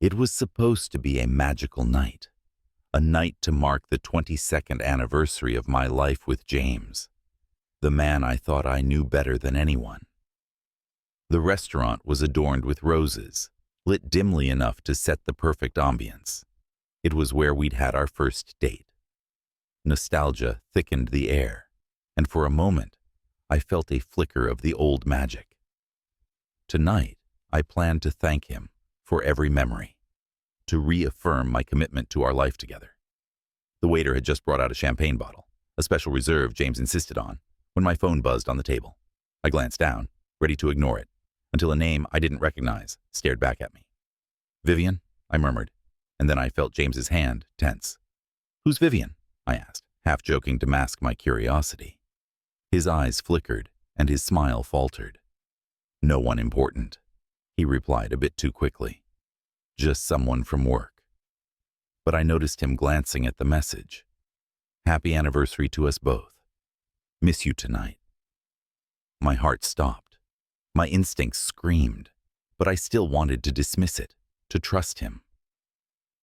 It was supposed to be a magical night, a night to mark the 22nd anniversary of my life with James, the man I thought I knew better than anyone. The restaurant was adorned with roses, lit dimly enough to set the perfect ambience. It was where we'd had our first date. Nostalgia thickened the air, and for a moment, I felt a flicker of the old magic. Tonight, I planned to thank him for every memory, to reaffirm my commitment to our life together. The waiter had just brought out a champagne bottle, a special reserve James insisted on, when my phone buzzed on the table. I glanced down, ready to ignore it, until a name I didn't recognize stared back at me. "Vivian?" I murmured, and then I felt James's hand tense. "Who's Vivian?" I asked, half joking to mask my curiosity. His eyes flickered, and his smile faltered. "No one important," he replied a bit too quickly. "Just someone from work." But I noticed him glancing at the message. "Happy anniversary to us both. Miss you tonight." My heart stopped. My instincts screamed, but I still wanted to dismiss it, to trust him.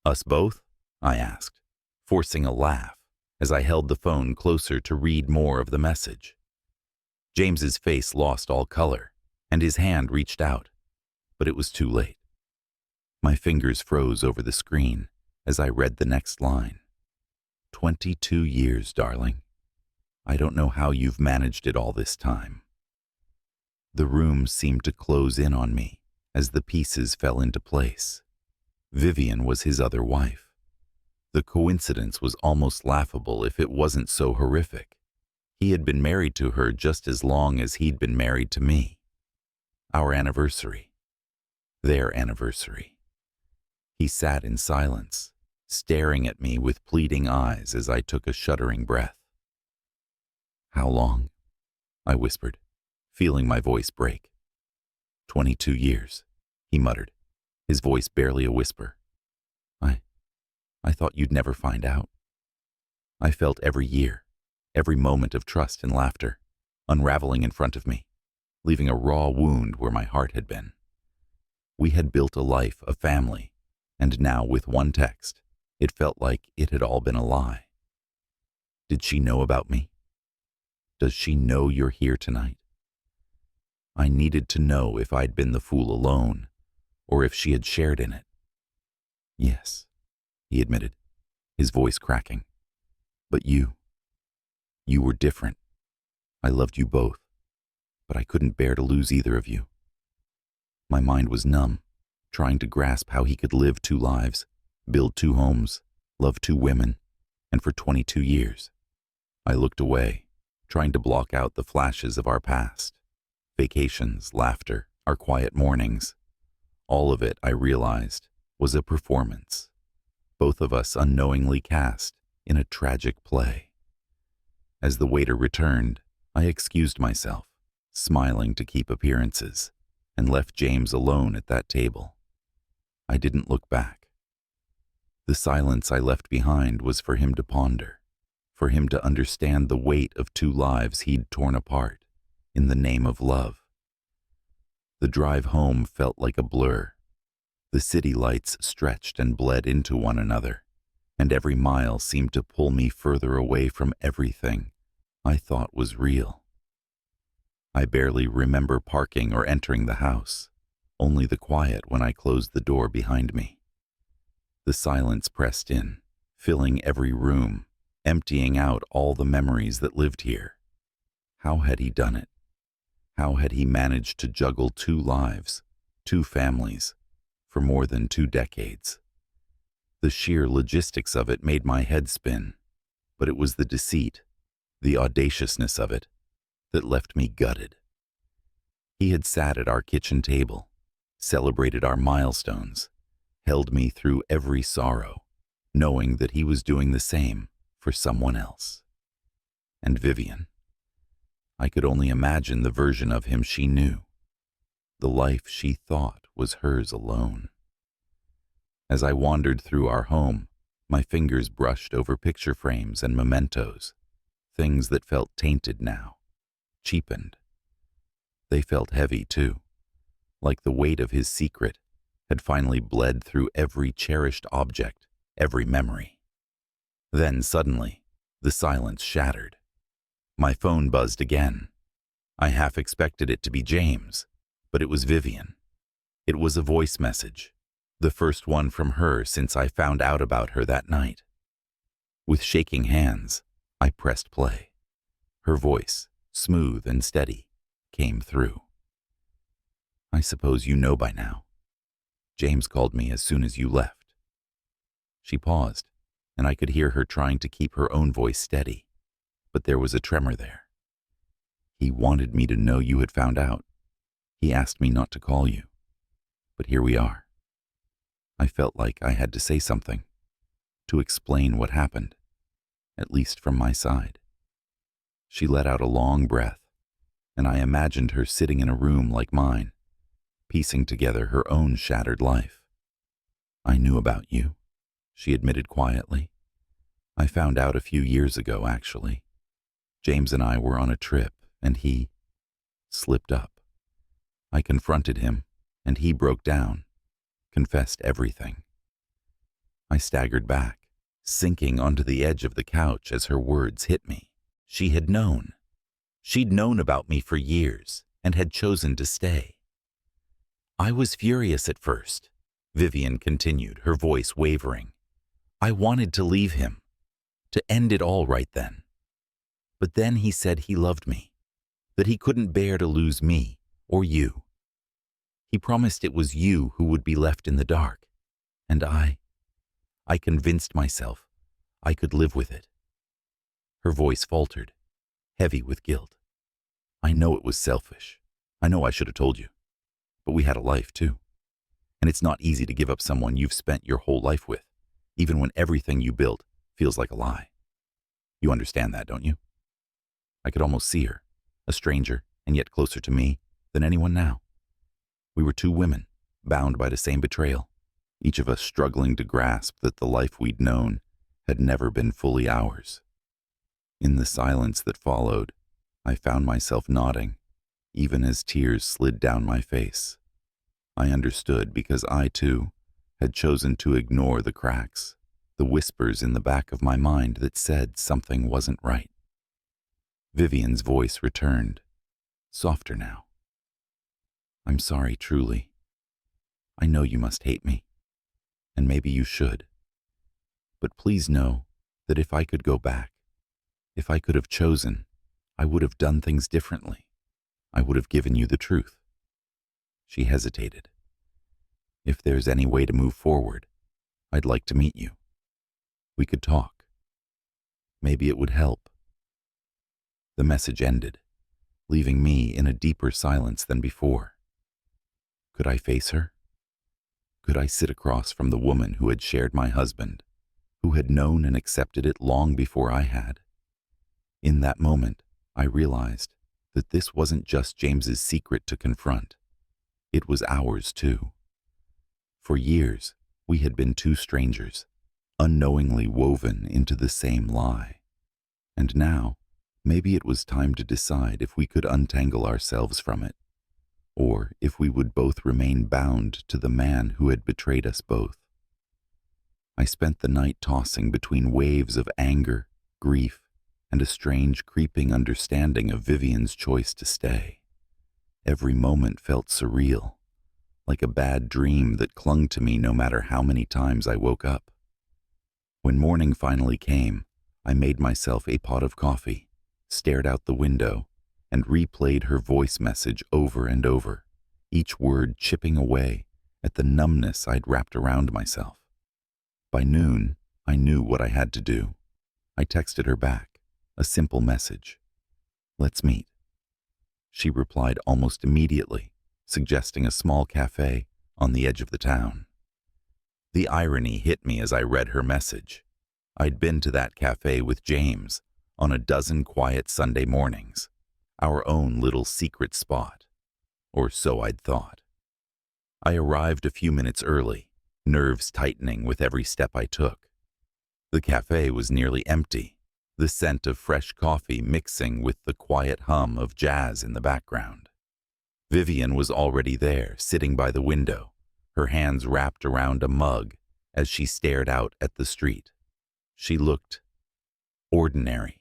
"Us both?" I asked, forcing a laugh as I held the phone closer to read more of the message. James's face lost all color, and his hand reached out, but it was too late. My fingers froze over the screen as I read the next line. 22 years, darling. I don't know how you've managed it all this time." The room seemed to close in on me as the pieces fell into place. Vivian was his other wife. The coincidence was almost laughable if it wasn't so horrific. He had been married to her just as long as he'd been married to me. Our anniversary. Their anniversary. He sat in silence, staring at me with pleading eyes as I took a shuddering breath. "How long?" I whispered, feeling my voice break. 22 years, he muttered, his voice barely a whisper. I thought you'd never find out." I felt every year, every moment of trust and laughter, unraveling in front of me, leaving a raw wound where my heart had been. We had built a life, a family, and now with one text, it felt like it had all been a lie. Did she know about me? Does she know you're here tonight? I needed to know if I'd been the fool alone, or if she had shared in it. "Yes," he admitted, his voice cracking. "But you were different. I loved you both, but I couldn't bear to lose either of you." My mind was numb, trying to grasp how he could live two lives, build two homes, love two women, and for 22 years. I looked away, trying to block out the flashes of our past. Vacations, laughter, our quiet mornings. All of it, I realized, was a performance. Both of us unknowingly cast in a tragic play. As the waiter returned, I excused myself, smiling to keep appearances, and left James alone at that table. I didn't look back. The silence I left behind was for him to ponder, for him to understand the weight of two lives he'd torn apart in the name of love. The drive home felt like a blur. The city lights stretched and bled into one another, and every mile seemed to pull me further away from everything I thought was real. I barely remember parking or entering the house, only the quiet when I closed the door behind me. The silence pressed in, filling every room, emptying out all the memories that lived here. How had he done it? How had he managed to juggle two lives, two families, for more than 2 decades? The sheer logistics of it made my head spin, but it was the deceit, the audaciousness of it, that left me gutted. He had sat at our kitchen table, celebrated our milestones, held me through every sorrow, knowing that he was doing the same for someone else. And Vivian. I could only imagine the version of him she knew, the life she thought was hers alone. As I wandered through our home, my fingers brushed over picture frames and mementos, things that felt tainted now, cheapened. They felt heavy too, like the weight of his secret had finally bled through every cherished object, every memory. Then suddenly, the silence shattered. My phone buzzed again. I half expected it to be James, but it was Vivian. It was a voice message, the first one from her since I found out about her that night. With shaking hands, I pressed play. Her voice, smooth and steady, came through. "I suppose you know by now. James called me as soon as you left." She paused, and I could hear her trying to keep her own voice steady, but there was a tremor there. "He wanted me to know you had found out. He asked me not to call you. But here we are." I felt like I had to say something, to explain what happened, at least from my side. She let out a long breath, and I imagined her sitting in a room like mine, piecing together her own shattered life. "I knew about you," she admitted quietly. "I found out a few years ago, actually. James and I were on a trip, and he slipped up. I confronted him, and he broke down, confessed everything." I staggered back, sinking onto the edge of the couch as her words hit me. She had known. She'd known about me for years and had chosen to stay. "I was furious at first," Vivian continued, her voice wavering. "I wanted to leave him, to end it all right then. But then he said he loved me, that he couldn't bear to lose me or you. He promised it was you who would be left in the dark, and I convinced myself I could live with it." Her voice faltered, heavy with guilt. "I know it was selfish. I know I should have told you. But we had a life, too. And it's not easy to give up someone you've spent your whole life with, even when everything you built feels like a lie. You understand that, don't you?" I could almost see her, a stranger and yet closer to me than anyone now. We were two women, bound by the same betrayal, each of us struggling to grasp that the life we'd known had never been fully ours. In the silence that followed, I found myself nodding, even as tears slid down my face. I understood because I, too, had chosen to ignore the cracks, the whispers in the back of my mind that said something wasn't right. Vivian's voice returned, softer now. "I'm sorry, truly. I know you must hate me, and maybe you should. But please know that if I could go back, if I could have chosen, I would have done things differently. I would have given you the truth." She hesitated. "If there's any way to move forward, I'd like to meet you. We could talk. Maybe it would help." The message ended, leaving me in a deeper silence than before. Could I face her? Could I sit across from the woman who had shared my husband, who had known and accepted it long before I had? In that moment, I realized that this wasn't just James's secret to confront. It was ours too. For years, we had been two strangers, unknowingly woven into the same lie. And now, maybe it was time to decide if we could untangle ourselves from it, or if we would both remain bound to the man who had betrayed us both. I spent the night tossing between waves of anger, grief, and a strange creeping understanding of Vivian's choice to stay. Every moment felt surreal, like a bad dream that clung to me no matter how many times I woke up. When morning finally came, I made myself a pot of coffee, stared out the window, and replayed her voice message over and over, each word chipping away at the numbness I'd wrapped around myself. By noon, I knew what I had to do. I texted her back, a simple message. "Let's meet." She replied almost immediately, suggesting a small cafe on the edge of the town. The irony hit me as I read her message. I'd been to that cafe with James on a dozen quiet Sunday mornings, our own little secret spot, or so I'd thought. I arrived a few minutes early, nerves tightening with every step I took. The cafe was nearly empty, the scent of fresh coffee mixing with the quiet hum of jazz in the background. Vivian was already there, sitting by the window, her hands wrapped around a mug as she stared out at the street. She looked ordinary.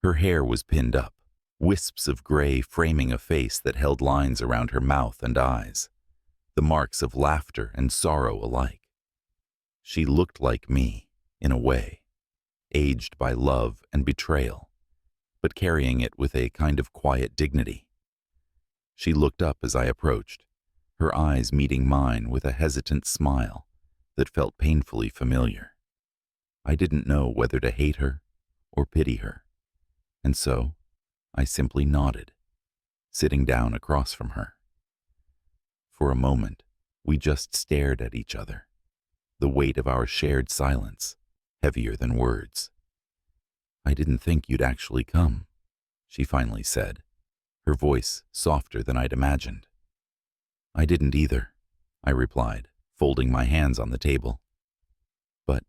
Her hair was pinned up, wisps of gray framing a face that held lines around her mouth and eyes, the marks of laughter and sorrow alike. She looked like me, in a way, aged by love and betrayal, but carrying it with a kind of quiet dignity. She looked up as I approached, her eyes meeting mine with a hesitant smile that felt painfully familiar. I didn't know whether to hate her or pity her, and so I simply nodded, sitting down across from her. For a moment, we just stared at each other, the weight of our shared silence heavier than words. "I didn't think you'd actually come," she finally said, her voice softer than I'd imagined. "I didn't either," I replied, folding my hands on the table. "But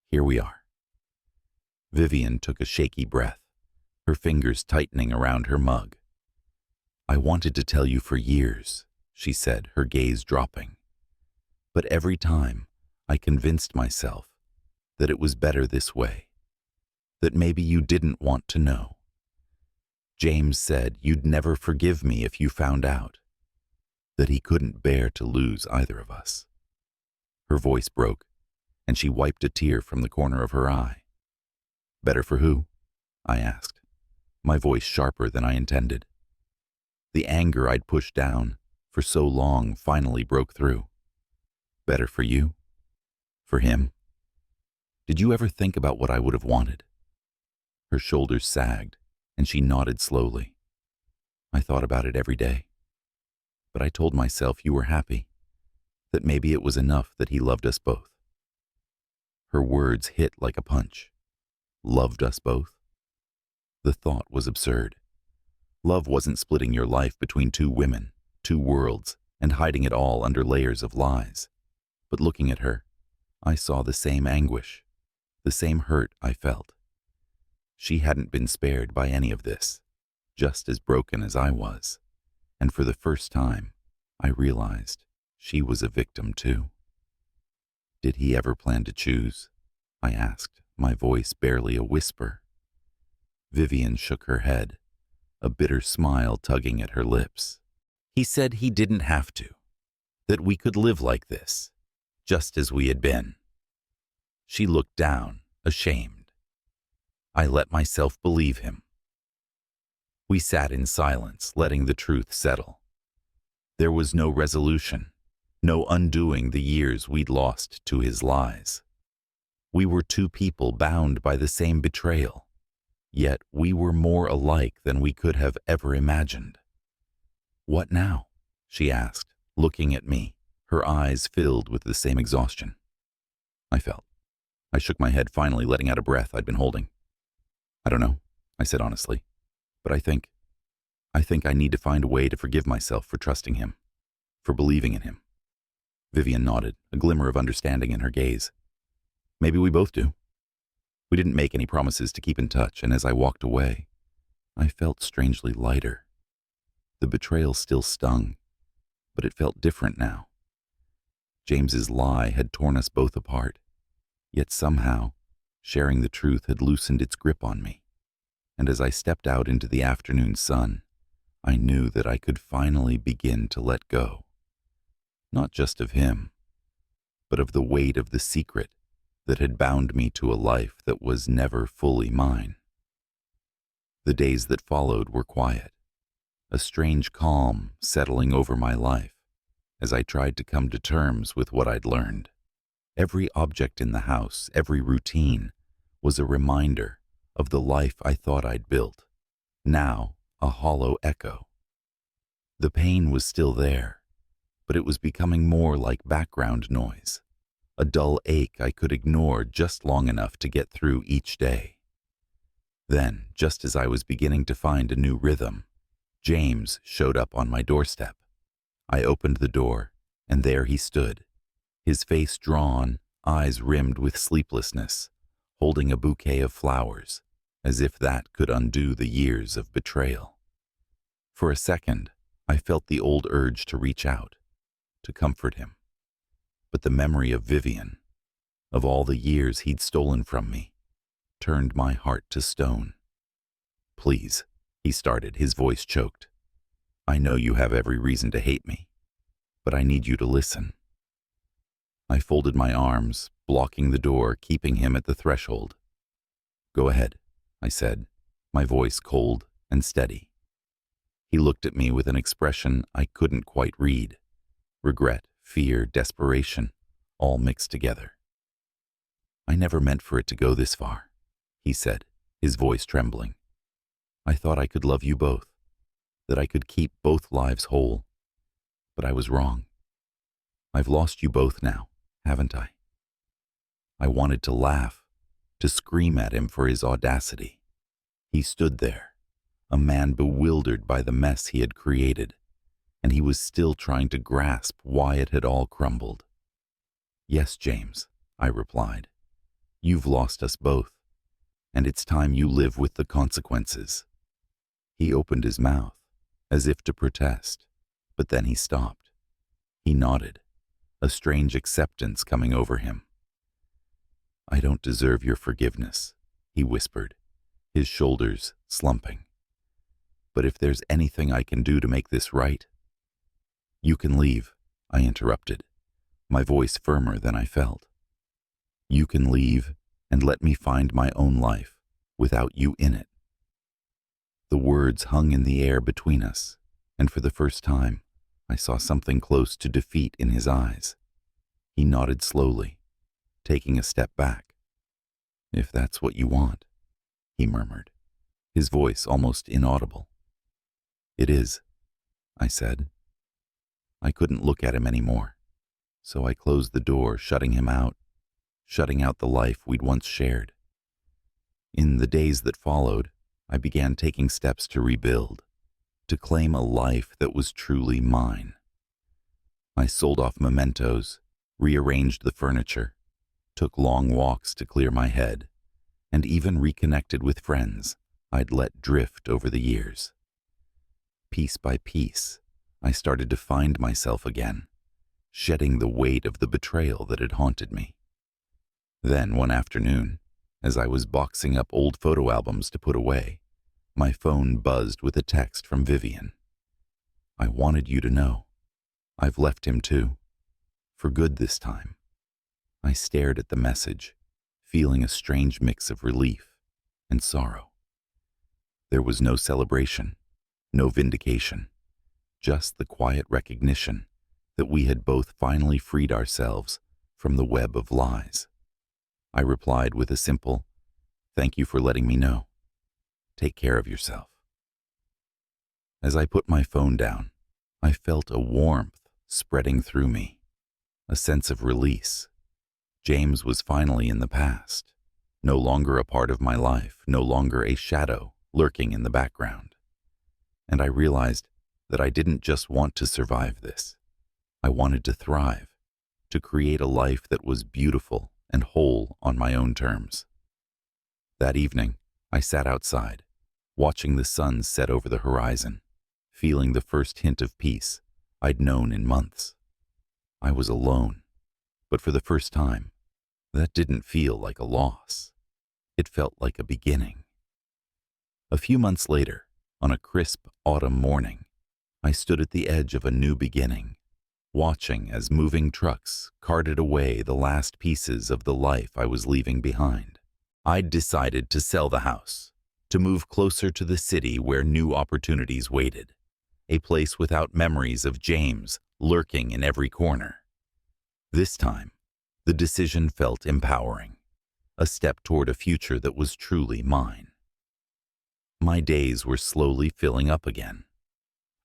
here we are." Vivian took a shaky breath, her fingers tightening around her mug. "I wanted to tell you for years," she said, her gaze dropping. "But every time I convinced myself that it was better this way, that maybe you didn't want to know. James said you'd never forgive me if you found out, that he couldn't bear to lose either of us." Her voice broke, and she wiped a tear from the corner of her eye. "Better for who?" I asked, my voice sharper than I intended. The anger I'd pushed down for so long finally broke through. "Better for you? For him? Did you ever think about what I would have wanted?" Her shoulders sagged, and she nodded slowly. "I thought about it every day. But I told myself you were happy, that maybe it was enough that he loved us both." Her words hit like a punch. Loved us both? The thought was absurd. Love wasn't splitting your life between two women, two worlds, and hiding it all under layers of lies. But looking at her, I saw the same anguish, the same hurt I felt. She hadn't been spared by any of this, just as broken as I was, and for the first time, I realized she was a victim too. "Did he ever plan to choose?" I asked, my voice barely a whisper. Vivian shook her head, a bitter smile tugging at her lips. "He said he didn't have to, that we could live like this, just as we had been." She looked down, ashamed. I let myself believe him. We sat in silence, letting the truth settle. There was no resolution, no undoing the years we'd lost to his lies. We were two people bound by the same betrayal, yet we were more alike than we could have ever imagined. "What now?" she asked, looking at me, her eyes filled with the same exhaustion. I shook my head, finally letting out a breath I'd been holding. "I don't know," I said honestly, "but I think I need to find a way to forgive myself for trusting him, for believing in him." Vivian nodded, a glimmer of understanding in her gaze. "Maybe we both do." We didn't make any promises to keep in touch, and as I walked away, I felt strangely lighter. The betrayal still stung, but it felt different now. James's lie had torn us both apart, yet somehow, sharing the truth had loosened its grip on me. And as I stepped out into the afternoon sun, I knew that I could finally begin to let go. Not just of him, but of the weight of the secret that had bound me to a life that was never fully mine. The days that followed were quiet, a strange calm settling over my life as I tried to come to terms with what I'd learned. Every object in the house, every routine, was a reminder of the life I thought I'd built, now a hollow echo. The pain was still there, but it was becoming more like background noise, a dull ache I could ignore just long enough to get through each day. Then, just as I was beginning to find a new rhythm, James showed up on my doorstep. I opened the door, and there he stood, his face drawn, eyes rimmed with sleeplessness, holding a bouquet of flowers, as if that could undo the years of betrayal. For a second, I felt the old urge to reach out, to comfort him. But the memory of Vivian, of all the years he'd stolen from me, turned my heart to stone. "Please," he started, his voice choked. "I know you have every reason to hate me, but I need you to listen." I folded my arms, blocking the door, keeping him at the threshold. "Go ahead," I said, my voice cold and steady. He looked at me with an expression I couldn't quite read. Regret, fear, desperation, all mixed together. "I never meant for it to go this far," he said, his voice trembling. "I thought I could love you both, that I could keep both lives whole. But I was wrong. I've lost you both now, haven't I?" I wanted to laugh, to scream at him for his audacity. He stood there, a man bewildered by the mess he had created, and he was still trying to grasp why it had all crumbled. "Yes, James," I replied. "You've lost us both, and it's time you live with the consequences." He opened his mouth, as if to protest, but then he stopped. He nodded, a strange acceptance coming over him. "I don't deserve your forgiveness," he whispered, his shoulders slumping. "But if there's anything I can do to make this right—" "You can leave," I interrupted, my voice firmer than I felt. "You can leave and let me find my own life without you in it." The words hung in the air between us, and for the first time, I saw something close to defeat in his eyes. He nodded slowly, taking a step back. "If that's what you want," he murmured, his voice almost inaudible. "It is," I said. I couldn't look at him anymore, so I closed the door, shutting him out, shutting out the life we'd once shared. In the days that followed, I began taking steps to rebuild, to claim a life that was truly mine. I sold off mementos, rearranged the furniture, took long walks to clear my head, and even reconnected with friends I'd let drift over the years. Piece by piece, I started to find myself again, shedding the weight of the betrayal that had haunted me. Then one afternoon, as I was boxing up old photo albums to put away, my phone buzzed with a text from Vivian. "I wanted you to know. I've left him too. For good this time." I stared at the message, feeling a strange mix of relief and sorrow. There was no celebration, no vindication, just the quiet recognition that we had both finally freed ourselves from the web of lies. I replied with a simple, "Thank you for letting me know. Take care of yourself." As I put my phone down, I felt a warmth spreading through me, a sense of release. James was finally in the past, no longer a part of my life, no longer a shadow lurking in the background. And I realized that I didn't just want to survive this. I wanted to thrive, to create a life that was beautiful and whole on my own terms. That evening, I sat outside, watching the sun set over the horizon, feeling the first hint of peace I'd known in months. I was alone, but for the first time, that didn't feel like a loss. It felt like a beginning. A few months later, on a crisp autumn morning, I stood at the edge of a new beginning, watching as moving trucks carted away the last pieces of the life I was leaving behind. I'd decided to sell the house, to move closer to the city where new opportunities waited, a place without memories of James lurking in every corner. This time, the decision felt empowering, a step toward a future that was truly mine. My days were slowly filling up again.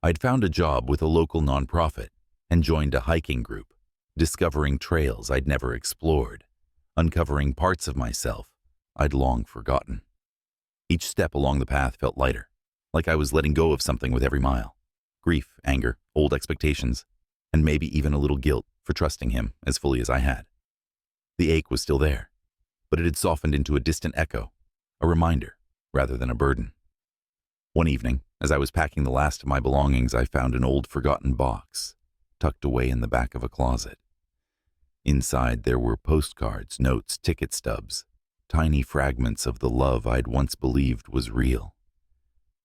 I'd found a job with a local nonprofit and joined a hiking group, discovering trails I'd never explored, uncovering parts of myself I'd long forgotten. Each step along the path felt lighter, like I was letting go of something with every mile. Grief, anger, old expectations, and maybe even a little guilt for trusting him as fully as I had. The ache was still there, but it had softened into a distant echo, a reminder rather than a burden. One evening, as I was packing the last of my belongings, I found an old forgotten box. tucked away in the back of a closet. Inside there were postcards, notes, ticket stubs, tiny fragments of the love I'd once believed was real.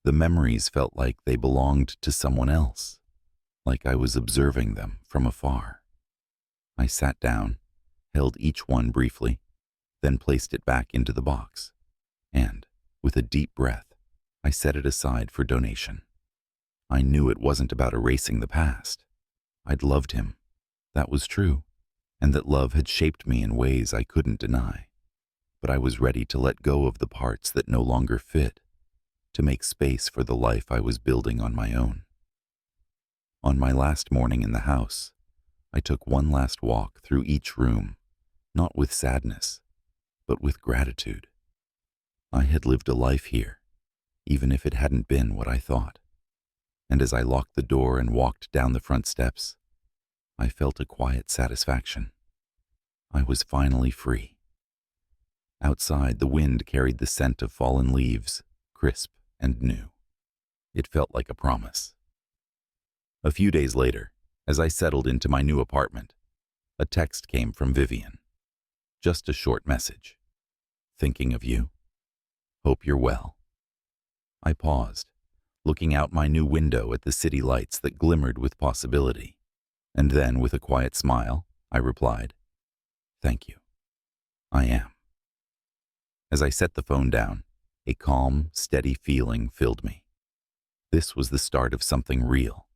The memories felt like they belonged to someone else, like I was observing them from afar. I sat down, held each one briefly, then placed it back into the box, and, with a deep breath, I set it aside for donation. I knew it wasn't about erasing the past. I'd loved him, that was true, and that love had shaped me in ways I couldn't deny. But I was ready to let go of the parts that no longer fit, to make space for the life I was building on my own. On my last morning in the house, I took one last walk through each room, not with sadness, but with gratitude. I had lived a life here, even if it hadn't been what I thought. And as I locked the door and walked down the front steps, I felt a quiet satisfaction. I was finally free. Outside, the wind carried the scent of fallen leaves, crisp and new. It felt like a promise. A few days later, as I settled into my new apartment, a text came from Vivian. Just a short message. Thinking of you. Hope you're well. I paused, looking out my new window at the city lights that glimmered with possibility. And then, with a quiet smile, I replied, Thank you. I am. As I set the phone down, a calm, steady feeling filled me. This was the start of something real,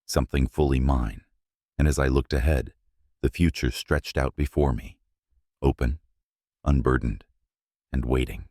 something fully mine, and as I looked ahead, the future stretched out before me, open, unburdened, and waiting.